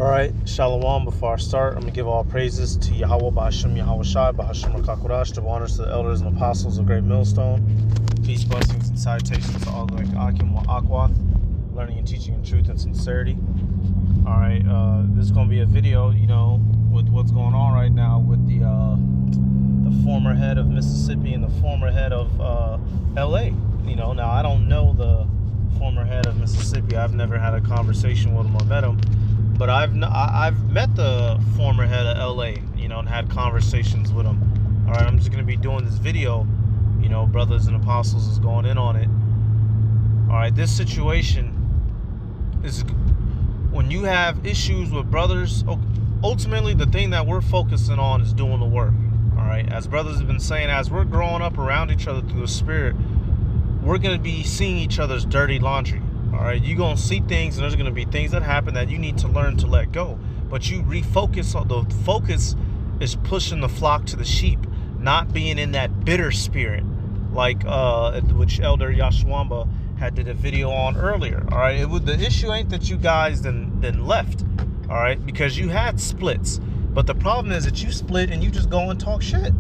All right, Shalom. Before I start, I'm going to give all praises to Yahweh, Bahashim, Yahweh Shai, Bahashim Rakakurash, give honors to the elders and apostles of Great Millstone. Peace, blessings, and salutations to all the Akim wa Akwath, learning and teaching in truth and sincerity. All right, this is going to be a video, with what's going on right now with the former head of Mississippi and the former head of L.A. Now I don't know the former head of Mississippi. I've never had a conversation with him or met him. But I've met the former head of LA, and had conversations with him. All right, I'm just going to be doing this video, Brothers and Apostles is going in on it. All right, this situation is when you have issues with brothers, ultimately the thing that we're focusing on is doing the work. All right, as brothers have been saying, as we're growing up around each other through the Spirit, we're going to be seeing each other's dirty laundry. All right, you're going to see things, and there's going to be things that happen that you need to learn to let go. But you refocus. The focus is pushing the flock to the sheep, not being in that bitter spirit, like which Elder Yashwamba had did a video on earlier. All right, the issue ain't that you guys then left. All right, because you had splits, but the problem is that you split and you just go and talk shit.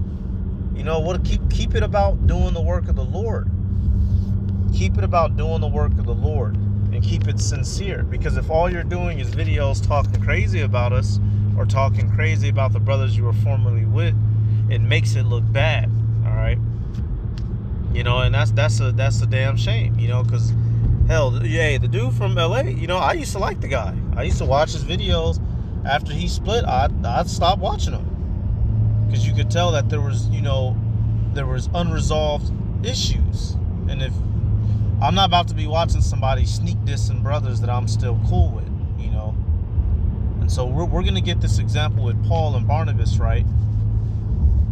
Keep it about doing the work of the Lord. Keep it about doing the work of the Lord and keep it sincere, because if all you're doing is videos talking crazy about us or talking crazy about the brothers you were formerly with, it makes it look bad. All right, and that's a damn shame, because hell, the dude from LA, I used to like the guy. I used to watch his videos. After he split, I'd stop watching him, because you could tell that there was unresolved issues. And if I'm not about to be watching somebody sneak dissing brothers that I'm still cool with, And so we're going to get this example with Paul and Barnabas, right?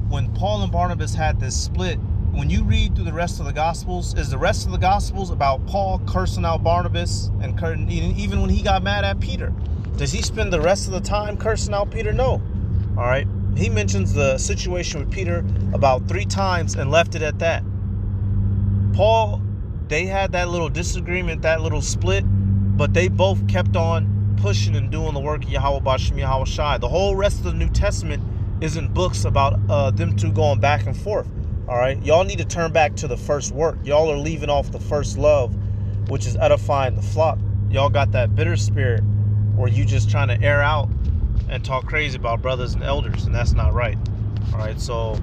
When Paul and Barnabas had this split, when you read through the rest of the Gospels, is the rest of the Gospels about Paul cursing out Barnabas and even when he got mad at Peter? Does he spend the rest of the time cursing out Peter? No. All right. He mentions the situation with Peter about 3 times and left it at that. Paul, they had that little disagreement, that little split, but they both kept on pushing and doing the work of Yahweh Bashim Yahweh Shai. The whole rest of the New Testament isn't books about them two going back and forth. All right, y'all need to turn back to the first work. Y'all are leaving off the first love, which is edifying the flock. Y'all got that bitter spirit where you just trying to air out and talk crazy about brothers and elders, and that's not right. All right, so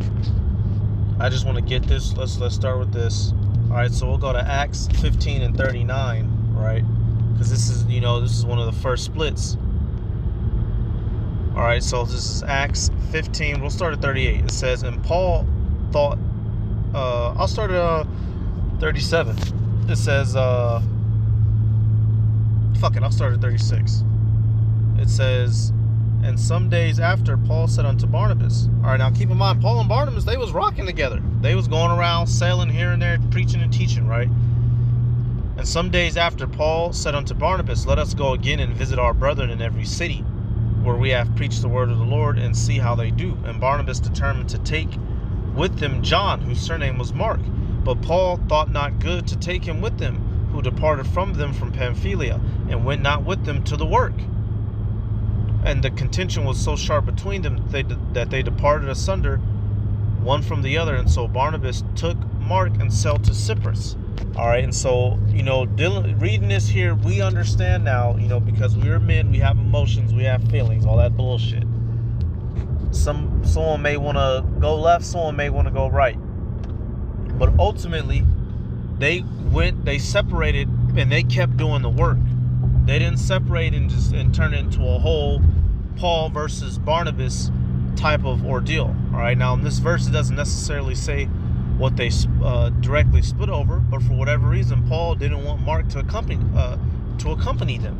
I just want to get this. Let's start with this. All right, so we'll go to Acts 15 and 39, right? Because this is one of the first splits. All right, so this is Acts 15. We'll start at 38. It says, and Paul thought, I'll start at 37. It says, I'll start at 36. It says, and some days after, Paul said unto Barnabas. All right, now keep in mind, Paul and Barnabas, they was rocking together. They was going around sailing here and there, preaching and teaching, right? And some days after, Paul said unto Barnabas, let us go again and visit our brethren in every city where we have preached the word of the Lord, and see how they do. And Barnabas determined to take with them John, whose surname was Mark. But Paul thought not good to take him with them, who departed from them from Pamphylia, and went not with them to the work. And the contention was so sharp between them that they departed asunder one from the other. And so Barnabas took Mark and sailed to Cyprus. All right, and so, reading this here, we understand now, because we're men, we have emotions, we have feelings, all that bullshit. Someone may want to go left, someone may want to go right. But ultimately, they separated, and they kept doing the work. They didn't separate and turn it into a whole Paul versus Barnabas type of ordeal. All right. Now in this verse, it doesn't necessarily say what they directly split over, but for whatever reason, Paul didn't want Mark to accompany them.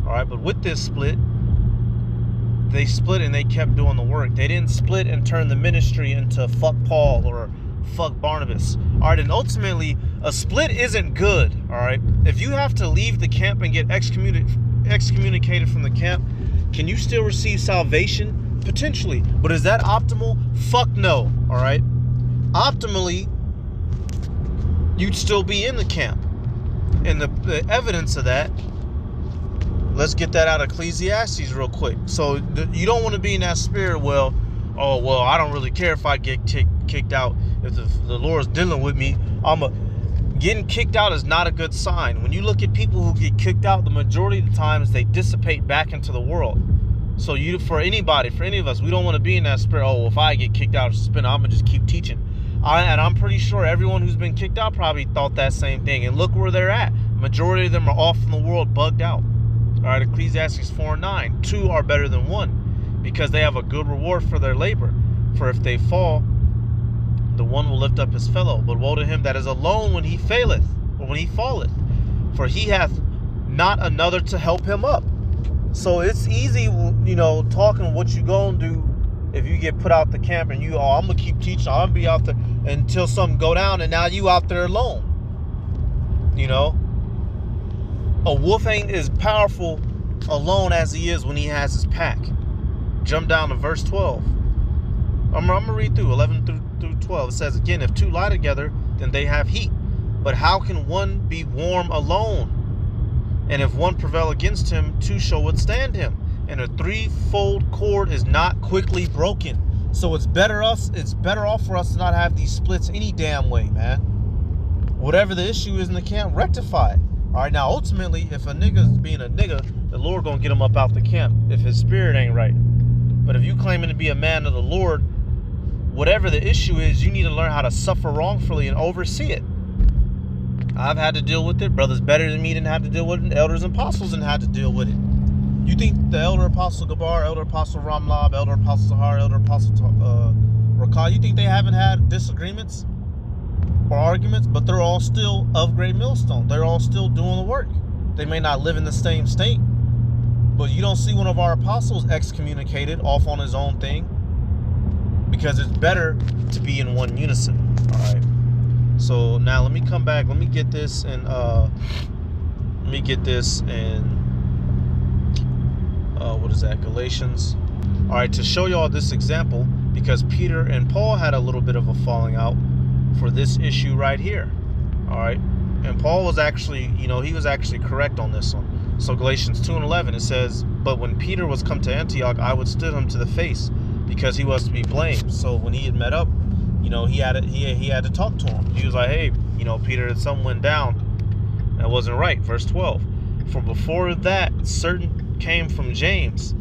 All right. But with this split, they split and they kept doing the work. They didn't split and turn the ministry into fuck Paul or fuck Barnabas. All right, and ultimately, a split isn't good. All right, if you have to leave the camp and get excommunicated from the camp, can you still receive salvation? Potentially, but is that optimal? Fuck no. All right, optimally, you'd still be in the camp, and the evidence of that let's get that out of Ecclesiastes real quick. So you don't want to be in that spirit, well, I don't really care if I get kicked out. If the Lord's dealing with me, getting kicked out is not a good sign. When you look at people who get kicked out, the majority of the times they dissipate back into the world. So for any of us, we don't want to be in that spirit. Oh, if I get kicked out of spin, I'm gonna just keep teaching. And I'm pretty sure everyone who's been kicked out probably thought that same thing. And look where they're at. Majority of them are off in the world, bugged out. All right, Ecclesiastes 4:9. 2 are better than 1, because they have a good reward for their labor. For if they fall, the one will lift up his fellow. But woe to him that is alone when he faileth, or when he falleth. For he hath not another to help him up. So it's easy, talking what you gonna do if you get put out the camp and I'm gonna keep teaching, I'm gonna be out there until something go down, and now you out there alone. A wolf ain't as powerful alone as he is when he has his pack. Jump down to verse 12. I'm gonna read through 11 through 12. It says again, if two lie together, then they have heat. But how can one be warm alone? And if one prevail against him, two shall withstand him. And a threefold cord is not quickly broken. So it's better off for us to not have these splits any damn way, man. Whatever the issue is in the camp, rectify it. All right, now ultimately, if a nigga's being a nigga, the Lord gonna get him up out the camp if his spirit ain't right. But if you claiming to be a man of the Lord, whatever the issue is, you need to learn how to suffer wrongfully and oversee it. I've had to deal with it. Brothers better than me didn't have to deal with it. Elders and apostles didn't have to deal with it. You think the elder apostle Gabar, elder apostle Ramlab, elder apostle Sahar, elder apostle Rakah, you think they haven't had disagreements or arguments? But they're all still of Great Millstone. They're all still doing the work. They may not live in the same state, but you don't see one of our apostles excommunicated off on his own thing, because it's better to be in one unison. All right. So now let me come back. Let me get this in what is that? Galatians. All right, to show y'all this example, because Peter and Paul had a little bit of a falling out for this issue right here. All right, and Paul was actually, he was actually correct on this one. So Galatians 2:11, it says, but when Peter was come to Antioch, I withstood him to the face, because he was to be blamed. So when he had met up, he had to talk to him. He was like, hey, Peter, something went down. That wasn't right. Verse 12. For before that certain came from James.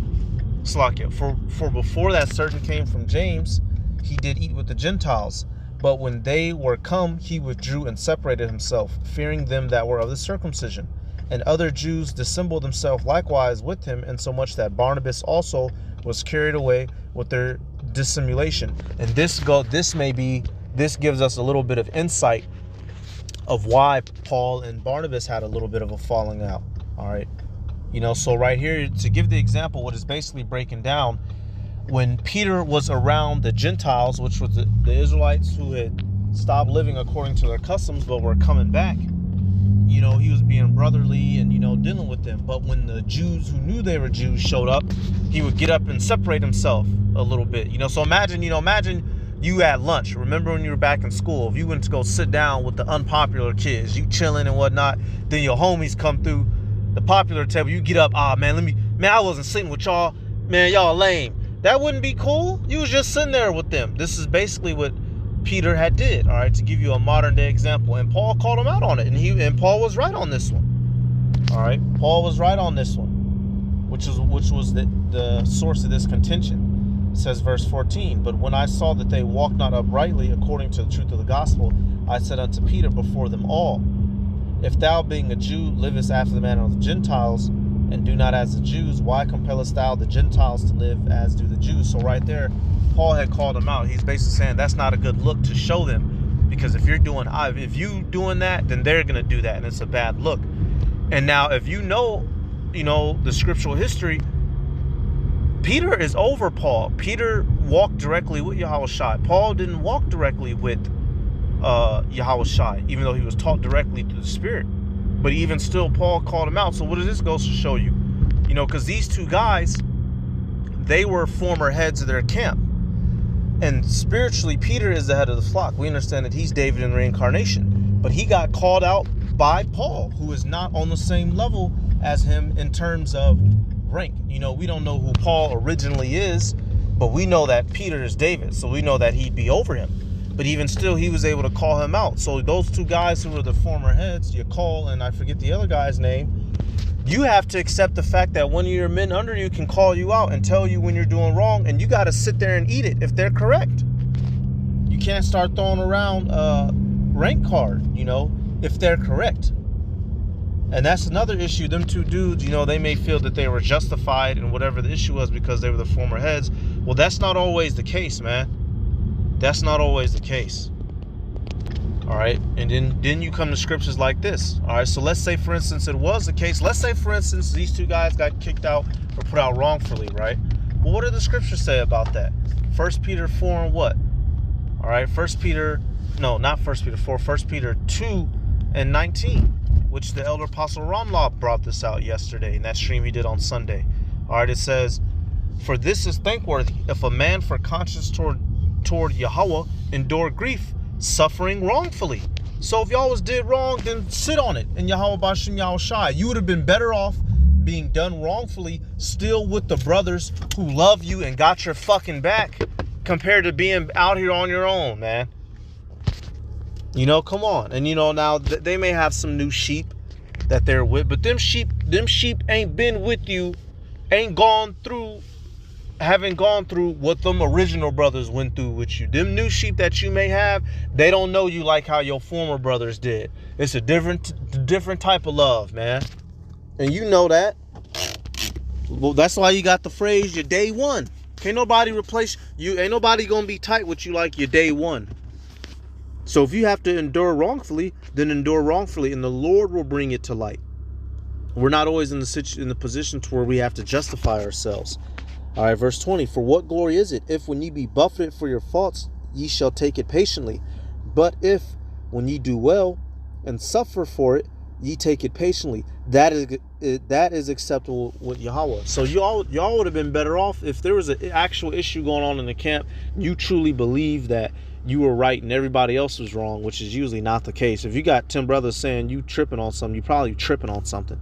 Slakia. For before that certain came from James, he did eat with the Gentiles. But when they were come, he withdrew and separated himself, fearing them that were of the circumcision. And other Jews dissembled themselves likewise with him, insomuch that Barnabas also was carried away with their dissimulation. And this gives us a little bit of insight of why Paul and Barnabas had a little bit of a falling out. All right, so right here, to give the example, what is basically breaking down, when Peter was around the Gentiles, which was the Israelites who had stopped living according to their customs but were coming back, he was being brotherly and dealing with them. But when the Jews who knew they were Jews showed up, he would get up and separate himself a little bit. So imagine you at lunch. Remember when you were back in school, if you went to go sit down with the unpopular kids, you chilling and whatnot, then your homies come through the popular table, you get up, I wasn't sitting with y'all, man, y'all lame. That wouldn't be cool. You was just sitting there with them. This is basically what Peter had did, all right, to give you a modern day example. And Paul called him out on it, and Paul was right on this one. All right, Paul was right on this one, which was the source of this contention. It says verse 14, but when I saw that they walked not uprightly according to the truth of the gospel, I said unto Peter before them all, if thou being a Jew livest after the manner of the Gentiles, and do not as the Jews, why compellest thou the Gentiles to live as do the Jews? So right there, Paul had called them out. He's basically saying that's not a good look to show them, because if you doing that, then they're gonna do that, and it's a bad look. And now, if the scriptural history, Peter is over Paul. Peter walked directly with Yahushua. Paul didn't walk directly with Yahushua, even though he was taught directly through the Spirit. But even still, Paul called him out. So what does this go to show you? Because these two guys, they were former heads of their camp. And spiritually, Peter is the head of the flock. We understand that he's David in reincarnation. But he got called out by Paul, who is not on the same level as him in terms of rank. You know, we don't know who Paul originally is, but we know that Peter is David, so we know that he'd be over him. But even still, he was able to call him out. So those two guys who were the former heads, you call, and I forget the other guy's name, you have to accept the fact that one of your men under you can call you out and tell you when you're doing wrong, and you got to sit there and eat it if they're correct. You can't start throwing around rank card, you know, if they're correct. And that's another issue. Them two dudes, you know, they may feel that they were justified in whatever the issue was because they were the former heads. Well, that's not always the case, man. That's not always the case. All right. And then you come to scriptures like this. All right. So let's say, for instance, it was the case. Let's say, for instance, these two guys got kicked out or put out wrongfully, right? Well, what do the scriptures say about that? 1 Peter 4 and what? All right. 1 Peter 2 and 19, which the elder apostle Ramla brought this out yesterday in that stream he did on Sunday. All right. It says, for this is thankworthy if a man for conscience toward Yahweh endure grief, suffering wrongfully. So if y'all did wrong, then sit on it in Yahweh Bashem Yahweh Shai. You would have been better off being done wrongfully, still with the brothers who love you and got your fucking back, compared to being out here on your own, man. You know, come on. And you know, now they may have some new sheep that they're with, but them sheep ain't been with you, haven't gone through what them original brothers went through with you. Them new sheep that you may have, they don't know you like how your former brothers did. It's a different type of love, man. And you know that. Well, that's why you got the phrase, your day one. Can't nobody replace you. Ain't nobody gonna be tight with you like your day one. So if you have to endure wrongfully, then endure wrongfully, and the Lord will bring it to light. We're not always in the position to where we have to justify ourselves. All right, verse 20. For what glory is it, if when ye be buffeted for your faults, ye shall take it patiently? But if, when ye do well, and suffer for it, ye take it patiently, that is acceptable with Yahweh. So y'all would have been better off if there was an actual issue going on in the camp. You truly believe that you were right and everybody else was wrong, which is usually not the case. If you got 10 brothers saying you tripping on something, you probably tripping on something.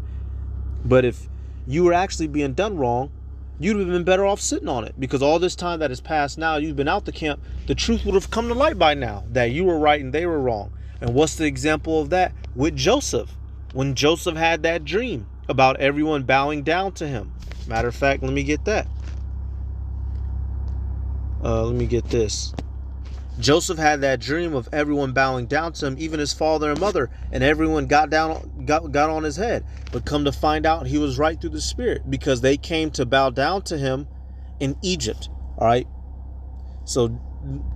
But if you were actually being done wrong, you'd have been better off sitting on it, because all this time that has passed now, you've been out the camp, the truth would have come to light by now that you were right and they were wrong. And what's the example of that? With Joseph, when Joseph had that dream about everyone bowing down to him. Matter of fact, let me get that. Let me get this. Joseph had that dream of everyone bowing down to him, even his father and mother, and everyone got on his head. But come to find out, he was right through the Spirit, because they came to bow down to him in Egypt. All right. So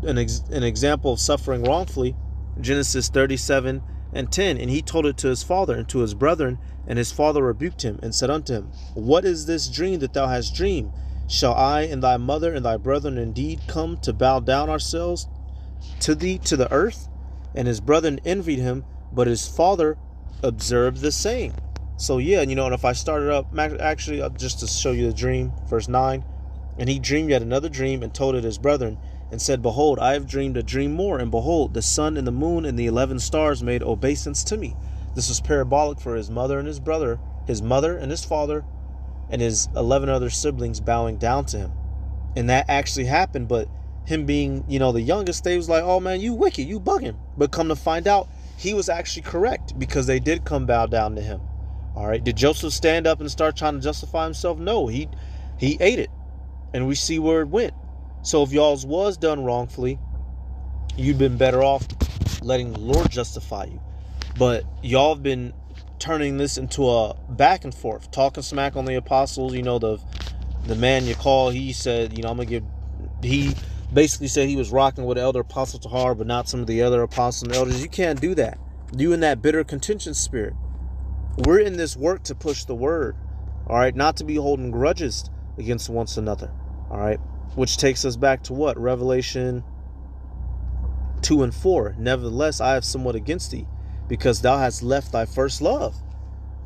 an example of suffering wrongfully, Genesis 37 and 10. And he told it to his father and to his brethren, and his father rebuked him and said unto him, what is this dream that thou hast dreamed? Shall I and thy mother and thy brethren indeed come to bow down ourselves to thee to the earth? And his brethren envied him, but his father observed the saying. So yeah, you know, and if I started up, actually, just to show you the dream, verse 9. And he dreamed yet another dream, and told it his brethren, and said, behold, I have dreamed a dream more, and behold, the sun and the moon and the 11 stars made obeisance to me. This was parabolic for his mother and his brother, his mother and his father, and his 11 other siblings bowing down to him. And that actually happened, but him being, you know, the youngest, they was like, oh man, you wicked, you bugging. But come to find out, he was actually correct, because they did come bow down to him. All right. Did Joseph stand up and start trying to justify himself? No, he ate it, and we see where it went. So if y'all's was done wrongfully, you'd been better off letting the Lord justify you. But y'all have been turning this into a back and forth, talking smack on the apostles. You know, the man you call, he said, you know, he basically said he was rocking with Elder Apostle Tahar, but not some of the other apostles and elders. You can't do that. You in that bitter contention spirit. We're in this work to push the word, all right, not to be holding grudges against one another, all right, which takes us back to what? Revelation 2 and 4. Nevertheless, I have somewhat against thee, because thou hast left thy first love.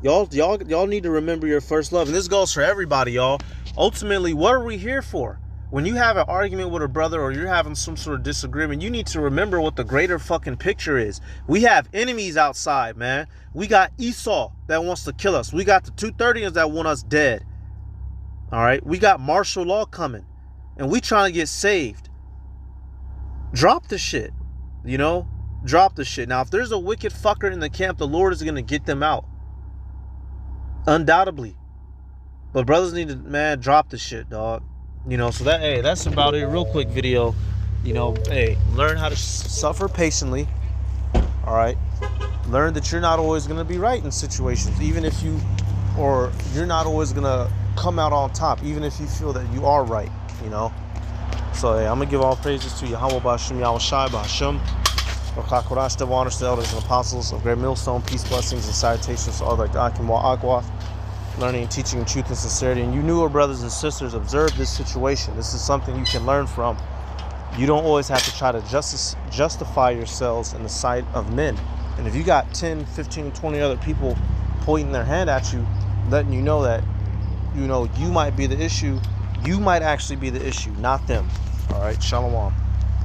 Y'all need to remember your first love. And this goes for everybody, y'all. Ultimately, what are we here for? when you have an argument with a brother or you're having some sort of disagreement, you need to remember what the greater fucking picture is. We have enemies outside, man. We got Esau that wants to kill us. We got the 230s that want us dead. All right? We got martial law coming. And we trying to get saved. Drop the shit. You know? Drop the shit. Now, if there's a wicked fucker in the camp, the Lord is going to get them out. Undoubtedly. But brothers need to, man, drop the shit, dog. You know, so that, hey, that's about it. Real quick video. You know, hey, learn how to suffer patiently. All right. Learn that you're not always going to be right in situations, even if you, or you're not always going to come out on top, even if you feel that you are right, you know. So, hey, I'm going to give all praises to Yahweh B'Hashem, Yahweh Shai B'Hashem, Rakakurash, the honors to the elders and apostles of Great Millstone, peace, blessings, and salutations to all like the Akim Wa Akwa. Learning and teaching in truth and sincerity. And you newer brothers and sisters, observe this situation. This is something you can learn from. You don't always have to try to justify yourselves in the sight of men. And if you got 10, 15, 20 other people pointing their hand at you, letting you know that, you know, you might be the issue, you might actually be the issue, not them. All right, shalom.